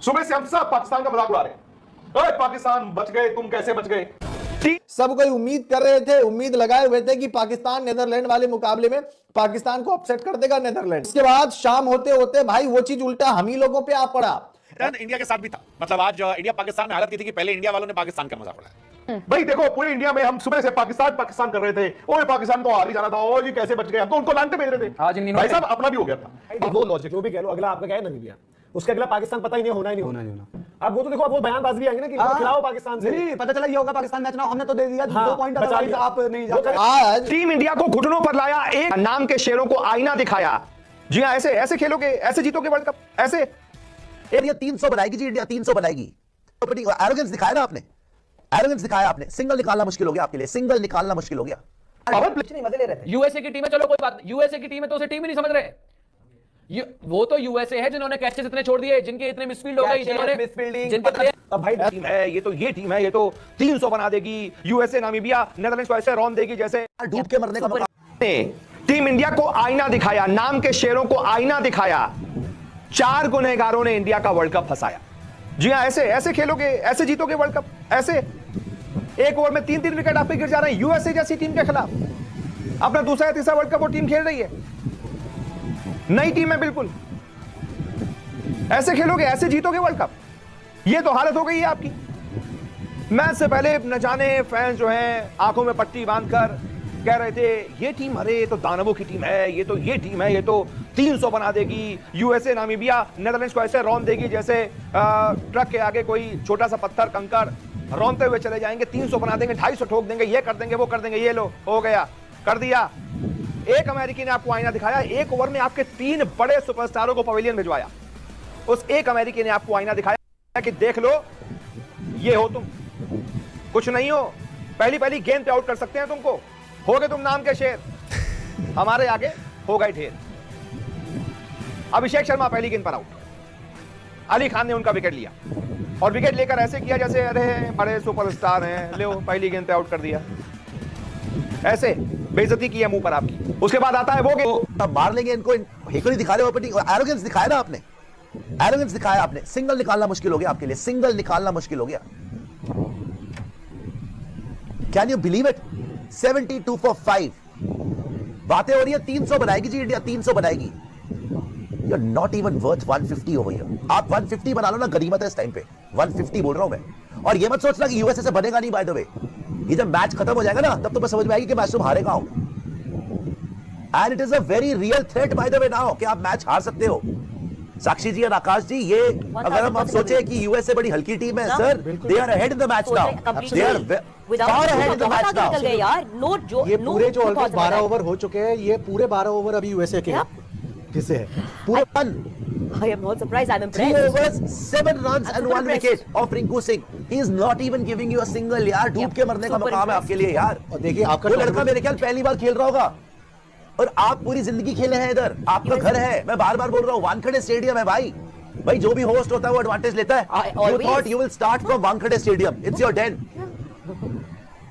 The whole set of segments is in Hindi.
सुबह से हम सब पाकिस्तान का मजाक उड़ा रहे हैं। ओए पाकिस्तान बच गए, तुम कैसे बच गए? सब कोई उम्मीद कर रहे थे, उम्मीद लगाए हुए थे कि पाकिस्तान नेदरलैंड वाले मुकाबले में पाकिस्तान को अपसेट कर देगा नेदरलैंड। इसके बाद शाम होते होते भाई वो चीज उल्टा हम ही लोगों पे आ पड़ा। इंडिया के साथ भी था। मतलब आज इंडिया पाकिस्तान में हालत की थी कि पहले इंडिया वालों ने पाकिस्तान का मजाक उड़ाया। भाई देखो पूरे इंडिया में हम सुबह से पाकिस्तान पाकिस्तान कर रहे थे। ओए पाकिस्तान को हार ही जाना था, ओ जी कैसे बच गए, हम तो उनको लानते भेज रहे थे। आज इन दिनों भाई साहब अपना भी हो गया था। वो लॉजिक जो भी कह लो, अगला आपका क्या है नमीबिया, उसके अगला पाकिस्तान पता ही नहीं होना ही नहीं होना। अब वो तो देखो, अब वो बयानबाज भी आएंगे ना कि इनको खिलाओ पाकिस्तान से। नहीं पता चला ये होगा पाकिस्तान मैच ना, हमने तो दे दिया 2 पॉइंट, बचा लिया। आप नहीं जाते। आज टीम इंडिया को घुटनों पर लाया, एक नाम के शेरों को आईना दिखाया। जी हाँ, ऐसे ऐसे खेलोगे, ऐसे जीतोगे वर्ल्ड कप, ऐसे। इंडिया 300 बनाएगी जी, इंडिया 300 बनाएगी। एरोगेंस दिखाया ना आपने, एरोगेंस दिखाया आपने। सिंगल निकालना मुश्किल हो गया आपके लिए, सिंगल निकालना मुश्किल हो गया। नहीं मजे ले रहे थे। यूएसए की टीम है, चलो कोई बात, यूएसए की टीम है तो उसे टीम ही नहीं समझ रहे। वो तो यूएसए है जिन्होंने कैचेस इतने छोड़ दिए, जिनके इतने मिसफील्ड हो गई, जिन्होंने जिनके प्लेयर। अब भाई टीम है ये तो, ये टीम है ये तो 300 बना देगी। यूएसए नामीबिया नेदरलैंड्स को ऐसे रौंद देगी जैसे डूब के मरने का मौका। टीम इंडिया को आईना दिखाया, नाम के शेरों को आईना दिखाया। 4 गुनहगारों ने इंडिया का वर्ल्ड कप फंसाया। जी हाँ, ऐसे ऐसे खेलोगे, ऐसे जीतोगे वर्ल्ड कप, ऐसे। एक ओवर में 3-3 विकेट आपके गिर जा रहे हैं यूएसए जैसी टीम के खिलाफ। अपना दूसरा या तीसरा वर्ल्ड कप वो टीम खेल रही है, नई टीम है बिल्कुल। ऐसे खेलोगे, ऐसे जीतोगे वर्ल्ड कप। ये तो हालत हो गई है आपकी। मैच से पहले न जाने फैंस जो हैं आंखों में पट्टी बांधकर कह रहे थे ये टीम, अरे ये तो दानवों की टीम है, ये तो ये टीम है, ये तो 300 बना देगी। यूएसए नामीबिया नेदरलैंड्स को ऐसे रौंद देगी जैसे ट्रक के आगे कोई छोटा सा पत्थर कंकड़ रौंदते हुए चले जाएंगे। 300 बना देंगे, 250 ठोक देंगे, ये कर देंगे, वो कर देंगे। ये लो हो गया, कर दिया। एक अमेरिकी ने आपको आईना दिखाया, एक ओवर में आपके 3 बड़े सुपरस्टारों को पवेलियन भिजवाया। उस एक अमेरिकी ने आपको आईना दिखाया कि देख लो ये हो तुम, कुछ नहीं हो। पहली गेंद पे आउट कर सकते हैं तुमको, हो गए तुम नाम के शेर, हमारे आगे हो गए ढेर। अभिषेक शर्मा पहली गेंद पर आउट, अली खान ने उनका विकेट लिया और विकेट लेकर ऐसे किया जैसे अरे बड़े सुपरस्टार हैं, ले पहली गेंद पे आउट कर दिया। ऐसे बेइज्जती की है मुंह पर आपकी। उसके बाद आता है वो गेंद, अब मार लेंगे इनको। हेकड़ी दिखा रहे हो, एरोगेंस दिखाया ना आपने, एरोगेंस दिखाया आपने। सिंगल निकालना मुश्किल हो गया आपके लिए, सिंगल निकालना मुश्किल हो गया। Can you believe it? 72 for 5 बातें हो रही है। 300 बनाएगी जी इंडिया, 300 बनाएगी। You are not even worth 150 over here. आप 150 बना लो ना, गनीमत है इस टाइम पे। 150 बोल रहा हूं मैं। और ये मत सोचना कि यूएसए से बनेगा नहीं। बाय द वे, ये जब मैच खत्म हो जाएगा ना, तब तो मैं समझ में आएगी कि मैच तुम हारेगा हो। And it is a very real threat by the way now कि आप मैच हार सकते हो। साक्षी जी और आकाश जी, ये अगर हम सोचे कि यूएसए बड़ी हल्की टीम है, sir they are ahead in the match now, they are far ahead in the match now. ये पूरे जो ऑलमोस्ट 12 ओवर हो चुके हैं, ये पूरे 12 ओवर अभी यूएसए के किसे है पूरे run. I am not surprised. I'm 3 impressed. overs, 7 runs and 1 wicket of Rinku Singh. He is not even giving you a single। यार डूब के मरने का मकाम है आपके लिए यार। और देखिए आपका वो लड़का मेरे ख्याल पहली बार खेल रहा होगा और आप पूरी जिंदगी खेले हैं इधर। आपका घर है, मैं बार बार बोल रहा हूँ, वानखेड़े स्टेडियम है भाई। भाई जो भी होस्ट होता है वो एडवांटेज लेता है। You thought you will start from Wankhede stadium, it's your den।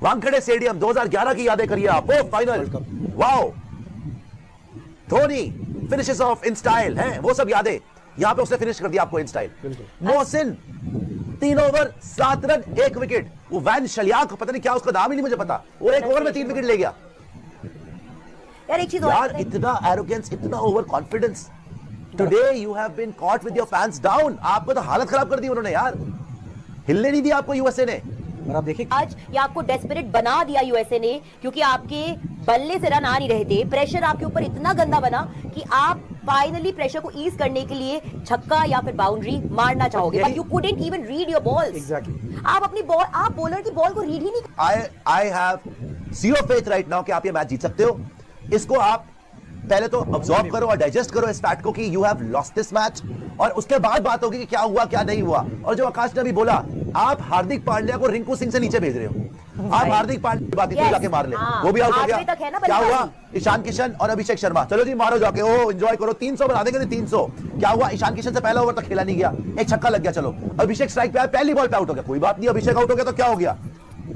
Wankhede stadium 2011 की यादें करिए आप। Oh final, wow, Dhoni finishes off in style है, वो सब यादें यहां पे उसने फिनिश कर दिया आपको in style. Mohsin 3 over 7 run 1 wicket. वो वैन शलियाक, पता नहीं क्या उसका नाम ही नहीं मुझे पता, वो 1 ओवर में 3 विकेट ले गया। यार एक चीज यार इतना एरोगेंस, इतना over confidence. Today you have been caught with your fans down. आपको तो हालत खराब कर दी उन्होंने यार, हिलने नहीं दिया आपको यूएसए ने। और आप देखिए आज ये आपको डेस्परेट बना दिया यूएसए ने, क्योंकि आपके बल्ले से रन आ नहीं रहे थे। प्रेशर आपके ऊपर इतना गंदा बना कि आप फाइनली प्रेशर को ईज करने के लिए छक्का या फिर बाउंड्री मारना चाहोगे, but you couldn't even read your balls. Exactly, आप अपनी बॉल, आप बॉलर की बॉल को रीड ही नहीं। I have zero faith right now कि आप ये मैच जीत सकते हो। इसको आप पहले तो ऑब्जॉर्व करो और डाइजेस्ट करो इस फैक्ट को कि you have lost this match, और उसके बाद बात होगी कि क्या हुआ क्या नहीं हुआ। और जो आकाश ने अभी बोला, आप हार्दिक पांड्या को रिंकू सिंह से नीचे भेज रहे हो। आप हार्दिक पांड्या की बात जाके मार ले, वो भी आउट हो गया। क्या हुआ? ईशान किशन और अभिषेक शर्मा, चलो जी मारो जाके, ओ एंजॉय करो। 300 बना देंगे 300। क्या हुआ? ईशान किशन से पहला ओवर तक खेला नहीं गया, एक छक्का लग गया। चलो अभिषेक स्ट्राइक पे आया, पहली बॉल पे आउट हो गया, कोई बात नहीं। अभिषेक आउट हो गया तो क्या हो गया,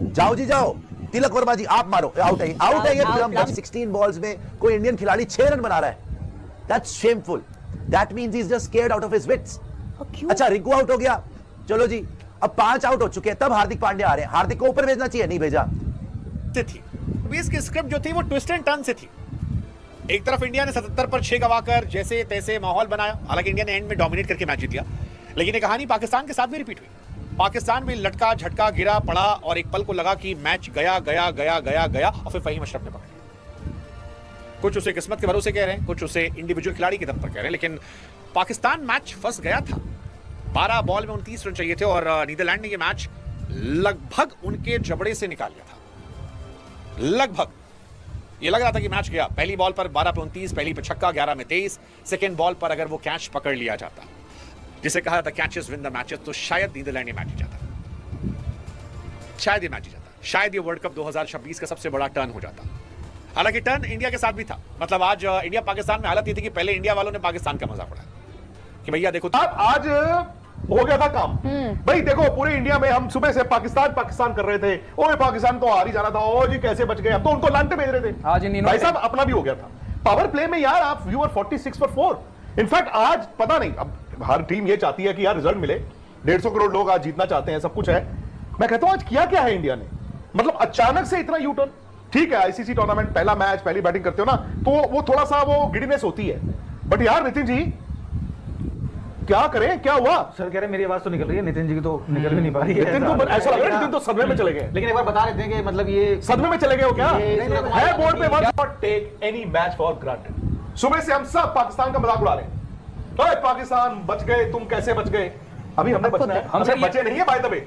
जाओ जी जाओ। तिलक वर्मा जी आप मारो, आउट है, आउट है। ये 16 बॉल्स में कोई इंडियन खिलाड़ी 6 रन बना रहा है। That's shameful. That means he's just scared out of his wits. क्यों? अच्छा रिंकू आउट हो गया, चलो जी अब 5 आउट हो चुके हैं, तब हार्दिक पांड्या आ रहे हैं। हार्दिक को ऊपर भेजना चाहिए, नहीं भेजा। थी इसकी स्क्रिप्ट जो थी वो ट्विस्ट एंड टर्न से थी। एक तरफ इंडिया ने 77 पर 6 गवाकर जैसे तैसे माहौल बनाया, हालांकि इंडिया ने एंड में डोमिनेट करके मैच जीत लिया, लेकिन ये कहानी पाकिस्तान के साथ भी रिपीट हुई। पाकिस्तान भी लटका झटका गिरा पड़ा और एक पल को लगा कि मैच गया गया गया गया गया और फिर फहीम अशरफ ने पकड़ लिया। कुछ उसे किस्मत के भरोसे कह रहे हैं, कुछ उसे इंडिविजुअल खिलाड़ी के दम पर कह रहे हैं, लेकिन पाकिस्तान मैच फंस गया था। 12 बॉल में 29 रन चाहिए थे और नीदरलैंड ने यह मैच लगभग उनके जबड़े से निकाल लिया था। लगभग ये लग रहा था कि मैच गया। पहली बॉल पर 12 पे 29, पहली पे छक्का, 11 में 23। सेकेंड बॉल पर अगर वो कैच पकड़ लिया जाता, जिसे कहा जाता कैचेस विन द मैचेस, तो शायद नीदरलैंड ये मैच जीत जाता, शायद ये मैच जीत जाता, शायद ये वर्ल्ड कप 2026 का सबसे बड़ा टर्न हो जाता। हालांकि टर्न इंडिया के साथ भी था। मतलब आज इंडिया पाकिस्तान में हालत ये थी कि पहले इंडिया वालों ने पाकिस्तान का मजाक उड़ाया कि भैया देखो आज हो गया था काम। भाई देखो पूरे इंडिया में हम सुबह से पाकिस्तान पाकिस्तान कर रहे थे, ओए पाकिस्तान तो हार ही जाना था, ओ जी कैसे बच गए, अब तो उनको लानते भेज रहे थे। आज इन भाई साहब अपना भी हो गया था पावर प्ले में यार, आप व्यूअर 46 for 4। इनफैक्ट आज पता नहीं, अब हर टीम ये चाहती है कि यार रिजल्ट मिले, 150 करोड़ लोग आज जीतना चाहते हैं, सब कुछ है। मैं कहता हूं आज किया क्या है इंडिया ने, मतलब अचानक से इतना यू टर्न। ठीक है आईसीसी टूर्नामेंट पहला मैच, पहली बैटिंग करते हो ना, तो वो थोड़ा सा वो गिडीनेस होती है, बट यार नितिन जी क्या करें, क्या हुआ? सर कह रहे मेरी आवाज तो निकल रही है, नितिन जी की तो निकल भी नहीं पा रही है। नितिन को ऐसा लग रहा है नितिन तो सदमे में चले गए। लेकिन एक बार बता रहे थे कि मतलब ये सदमे में चले गए हो क्या? है बोर्ड पे मत not take any match for granted. सुबह से हम सब पाकिस्तान का मजाक उड़ा रहे हैं, ओए पाकिस्तान बच गए, तुम कैसे बच गए? अभी हमने बचना है, हम बचे नहीं है बाय द वे।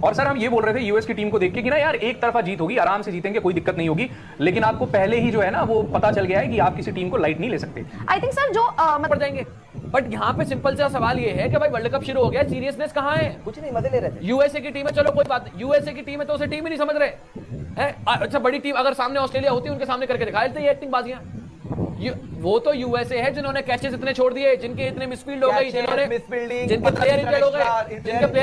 और सर हम ये बोल रहे थे यूएस की टीम को देख के कि ना यार एक तरफा जीत होगी, आराम से जीतेंगे, कोई दिक्कत नहीं होगी, लेकिन आपको पहले ही जो है ना वो पता चल गया है कि आप किसी टीम को लाइट नहीं ले सकते। आई थिंक सर जो पड़ जाएंगे। बट यहाँ पे सिंपल सा सवाल ये है कि भाई वर्ल्ड कप शुरू हो गया, सीरियसनेस कहाँ है? कुछ नहीं, मजे ले रहे थे। यूएसए की टीम है, चलो कोई बात, यूएसए की टीम है तो उसे टीम ही नहीं समझ रहे हैं। अच्छा बड़ी टीम अगर सामने ऑस्ट्रेलिया होती उनके सामने करके दिखा देते ये एक्टिंग बाजियां। वो तो यूएसए है जिन्होंने कैचेस इतने छोड़ दिए, जिनके इतने मिसफील्ड हो गई, जिनके प्लेयर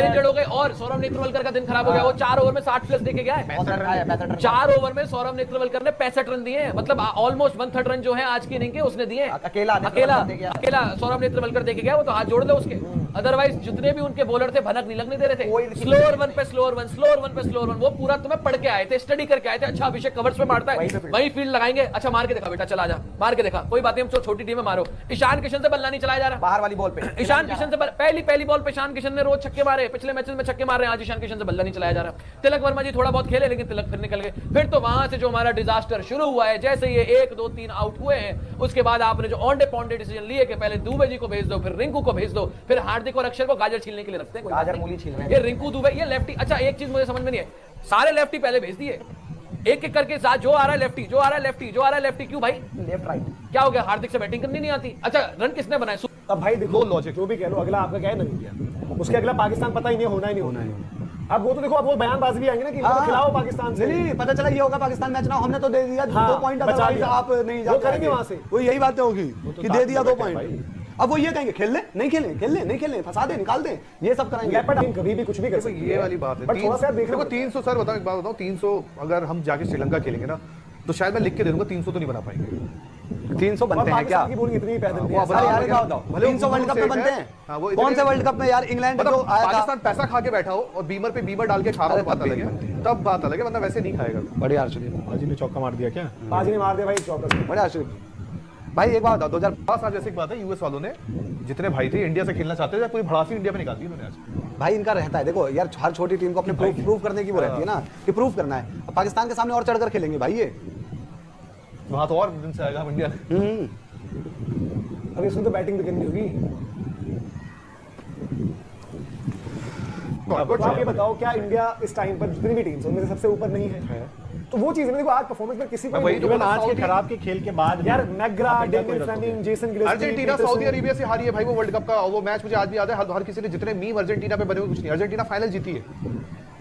इंजर्ड हो गए, और सौरभ नेत्रवलकर का दिन खराब हो गया। वो 4 ओवर में 60 प्लस देके गया है। 4 ओवर में सौरभ नेत्रवलकर ने 65 रन दिए, मतलब ऑलमोस्ट 1/3 रन जो है आज की इनिंग के उसने दिए। अकेला सौरभ नेत्रवलकर देके गया, वो तो हाथ जोड़ दो उसके। अदरवाइज जितने भी उनके बॉलर थे भनक नहीं लगने दे रहे थे। स्लोअर वन पे स्लोअर वन, स्लोअर वन पे स्लोअर वन, वो पूरा तुम्हें पढ़ के आए थे, स्टडी करके आए थे। अच्छा अभिषेक कवर्स पे मारता है, वही फील्ड लगाएंगे, अच्छा मार के देखा बेटा, चला जा, मार के देखा, कोई बात नहीं, हम छोटी टीम में मारो। ईशान किशन से बल्ला नहीं चलाया जा रहा बाहर वाली बॉल पे। ईशान किशन से पहली बॉल पे ईशान किशन ने रोज छक्के मारे, पिछले मैचेस में छक्के मार रहे हैं, आज ईशान किशन से बल्ला नहीं चलाया जा रहा। तिलक वर्मा जी थोड़ा बहुत खेले, लेकिन तिलक फिर निकल गए। फिर तो वहां से जो हमारा डिजास्टर शुरू हुआ है, जैसे ये 1 2 3 आउट हुए हैं, उसके बाद आपने जो ऑन डे पॉन्डे डिसीजन लिए कि पहले दुबे जी को भेज दो, फिर रिंकू को भेज दो, फिर हार्दिक और अक्षर को गाजर छीलने के लिए रखते हैं। गाजर मूली छील रहे हैं ये रिंकू दुबे, ये लेफ्टी। अच्छा एक चीज मुझे समझ में नहीं है, सारे लेफ्टी पहले भेज दिए, एक एक करके साथ, जो आ रहा है लेफ्टी, जो आ रहा है लेफ्टी, जो आ रहा है लेफ्टी, क्यों भाई? लेफ्ट राइट क्या हो गया? हार्दिक से बैटिंग करनी नहीं आती? अच्छा रन किसने बनाए? अब भाई देखो लॉजिक जो भी कह लो, अगला आपका क्या है नमीबिया, उसके अगला पाकिस्तान पता ही नहीं होना ही नहीं। अब वो तो देखो, अब वो बयानबाजी भी आएंगे ना कि खिलाओ पाकिस्तान से। नहीं पता चला ये होगा पाकिस्तान मैच ना, हमने तो दे दिया 2 पॉइंट, आप नहीं वो करेंगे वहां से, वो यही बातें होगी कि दे दिया 2 पॉइंट। अब वो ये कहेंगे खेल ले, नहीं खेले, फंसा दे, निकाल दे, ये सब कराएंगे। कभी भी कुछ भी कर सकते हैं। ये वाली बात है। थोड़ा सा देख देखो 300 सर बताओ, एक बात बताओ, 300 अगर हम जाके श्रीलंका खेलेंगे ना, तो शायद मैं लिख के दे दूंगा 300 तो नहीं बना पाएंगे। 300 बनते हैं क्या? की बोली इतनी पैदल नहीं है। अरे यार क्या बताओ, 300 वर्ल्ड कप में बनते हैं? कौन से वर्ल्ड कप में यार? इंग्लैंड जो आया था, पाकिस्तान पैसा खा के बैठा हो और बीमर पे बीमर डाल के खा रहा हो, बात अलग है, तब बात अलग है, वरना वैसे नहीं खाएगा। बड़े आश्चर्य, पाजी ने चौका मार दिया क्या? पाजी ने मार दिया भाई चौका। बड़े आश्चर्य भाई। एक बात बताओ, 2005 साल जैसे एक बात है, यूएस वालों ने जितने भाई थे इंडिया से खेलना चाहते थे, पूरी भड़ासी इंडिया में निकाल दी उन्होंने आज। भाई इनका रहता है, देखो यार हर छोटी टीम को अपने प्रूव करने की वो रहती है ना, कि प्रूव करना है। अब पाकिस्तान के सामने और चढ़कर खेलेंगे भाई ये, वहां तो और दिन से आएगा इंडिया। अब इसमें तो बैटिंग भी करनी होगी। तो आप ये बताओ, क्या इंडिया इस टाइम पर जितनी भी टीम्स उनमें से सबसे ऊपर नहीं है? तो वो चीज देखो, आज परफॉर्मेंस में किसी को आज के खराब के खेल के बाद यार McGrath, David Fleming, Jason Gillespie, Argentina Saudi Arabia से हारी है भाई वो वर्ल्ड कप का, वो मैच मुझे आज भी याद है। हर किसी ने जितने मीम अर्जेंटीना पे बने हुए कुछ नहीं, अर्जेंटीना फाइनल जीती है।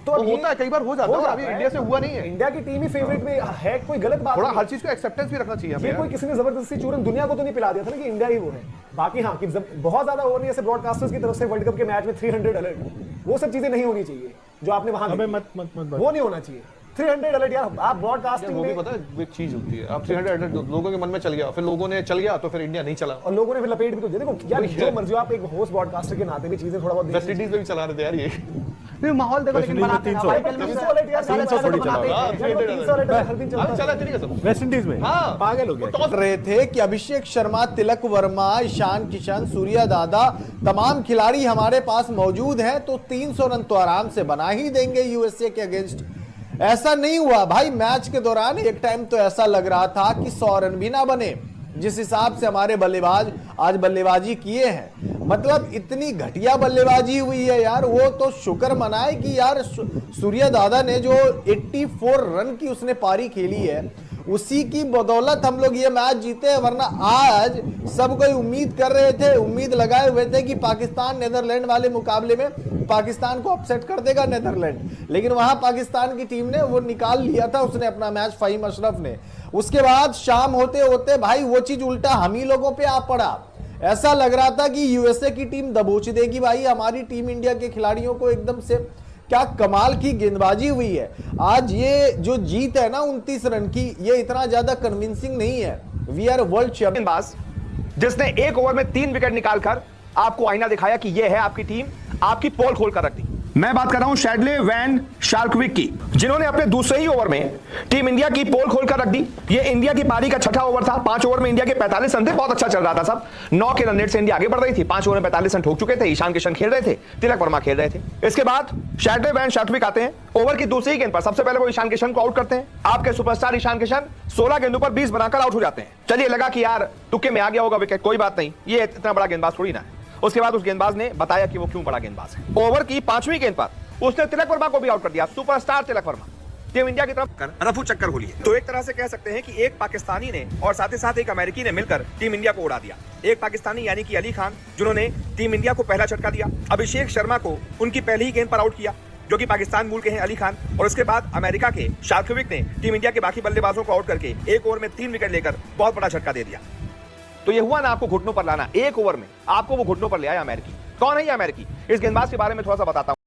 तो होता है, कई बार हो जाता है, अभी इंडिया से हुआ नहीं है। इंडिया की टीम ही फेवरेट में है, कोई गलत बात थोड़ा हर चीज को एक्सेप्टेंस भी रखना चाहिए हमें। कोई किसी ने जबरदस्ती चूरन दुनिया को तो नहीं पिला दिया था ना कि इंडिया ही वो है। बाकी हाँ कि बहुत ज्यादा ओवर नहीं, ऐसे ब्रॉडकास्टर्स की तरफ से वर्ल्ड कप के मैच में 300 अलर्ट, वो सब चीजें नहीं होनी चाहिए जो आपने वहां, मत वो नहीं होना चाहिए। 300 अलर्ट यार, आप ब्रॉडकास्टिंग वो भी में पता है एक चीज होती है, आप 300 अलर्ट लोगों के मन में चल गया, फिर लोगों ने चल गया तो फिर इंडिया नहीं चला। और लोगों ने फिर लपेट भी तो दिया। देखो यार, जो मर्जी हो, आप एक होस्ट ब्रॉडकास्टर के नाते भी चीजें थोड़ा बहुत वेस्ट इंडीज में भी चला रहे थे यार ये। नहीं माहौल देखो, लेकिन बनाते हैं भाई, 300 अलर्ट यार, 300 थोड़ी चला रहा है। 300 अलर्ट हर दिन चलता है। चला ठीक है सब वेस्ट इंडीज में हाँ पागल हो गया। कर रहे थे कि अभिषेक शर्मा, तिलक वर्मा, ईशान किशन, सूर्या दादा, तमाम खिलाड़ी हमारे पास मौजूद हैं तो 300 रन तो आराम से बना ही देंगे यूएसए के अगेंस्ट। ऐसा नहीं हुआ भाई। मैच के दौरान एक टाइम तो ऐसा लग रहा था कि 100 रन भी ना बने, जिस हिसाब से हमारे बल्लेबाज आज बल्लेबाजी किए हैं। मतलब इतनी घटिया बल्लेबाजी हुई है यार। वो तो शुक्र मनाए कि यार सूर्या दादा ने जो 84 रन की उसने पारी खेली है, उसी की बदौलत हम लोग ये मैच जीते हैं। वरना आज सब कोई उम्मीद कर रहे थे, उम्मीद लगाए हुए थे कि पाकिस्तान नेदरलैंड वाले मुकाबले में पाकिस्तान को अपसेट कर देगा नेदरलैंड, लेकिन वहां पाकिस्तान की टीम ने वो निकाल लिया था, उसने अपना मैच, फहीम अशरफ ने। उसके बाद शाम होते होते भाई वो चीज उल्टा हम ही लोगों पे आ पड़ा। ऐसा लग रहा था कि यूएसए की टीम दबोच देगी भाई हमारी टीम इंडिया के खिलाड़ियों को एकदम से। क्या कमाल की गेंदबाजी हुई है आज। ये जो जीत है ना 29 रन की, ये इतना ज्यादा कन्विंसिंग नहीं है। We are world champion. गेंदबाज जिसने एक ओवर में 3 विकेट निकालकर आपको आईना दिखाया कि यह है आपकी टीम, आपकी पोल खोल कर रख दी। मैं बात कर रहा हूं शैडले वैन शार्कविक की, जिन्होंने अपने दूसरे ही ओवर में टीम इंडिया की पोल खोलकर रख दी। ये इंडिया की पारी का छठा ओवर था। 5 ओवर में इंडिया के 45 रन थे, बहुत अच्छा चल रहा था सब। 9 के रन रेट से इंडिया आगे बढ़ रही थी। 5 ओवर में 45 रन ठोक चुके थे। ईशान किशन खेल रहे थे, तिलक वर्मा खेल रहे थे। इसके बाद शैडले वैन शार्कविक आते हैं। ओवर की दूसरी गेंद पर सबसे पहले वो ईशान किशन को आउट करते हैं। आपके सुपरस्टार ईशान किशन 16 गेंदों पर 20 बनाकर आउट हो जाते हैं। चलिए लगा कि यार तुक्के में आ गया होगा विकेट, कोई बात नहीं, ये इतना बड़ा गेंदबाज थोड़ी ना है। उसके बाद उस गेंदबाज ने बताया कि वो क्यों बड़ा गेंदबाज है। ओवर की 5वीं गेंद पर उसने तिलक वर्मा को भी आउट कर दिया। Superstar Tilak Varma team India की तरफ रफू चक्कर हो लिए। तो एक तरह से कह सकते हैं कि एक पाकिस्तानी ने और साथ ही साथ एक अमेरिकी ने मिलकर टीम इंडिया को उड़ा दिया। एक पाकिस्तानी यानी कि अली खान, जिन्होंने टीम इंडिया को पहला झटका दिया। अभिषेक शर्मा को उनकी पहली ही गेंद पर आउट किया, जो कि पाकिस्तान मूल के हैं अली खान। और उसके बाद अमेरिका के शार्कविक ने टीम इंडिया के बाकी बल्लेबाजों को आउट करके एक ओवर में 3 विकेट लेकर बहुत बड़ा झटका दे दिया। तो ये हुआ ना आपको घुटनों पर लाना। एक ओवर में आपको वो घुटनों पर ले आया अमेरिकी। कौन है ये अमेरिकी? इस गेंदबाज के बारे में थोड़ा सा बताता हूं।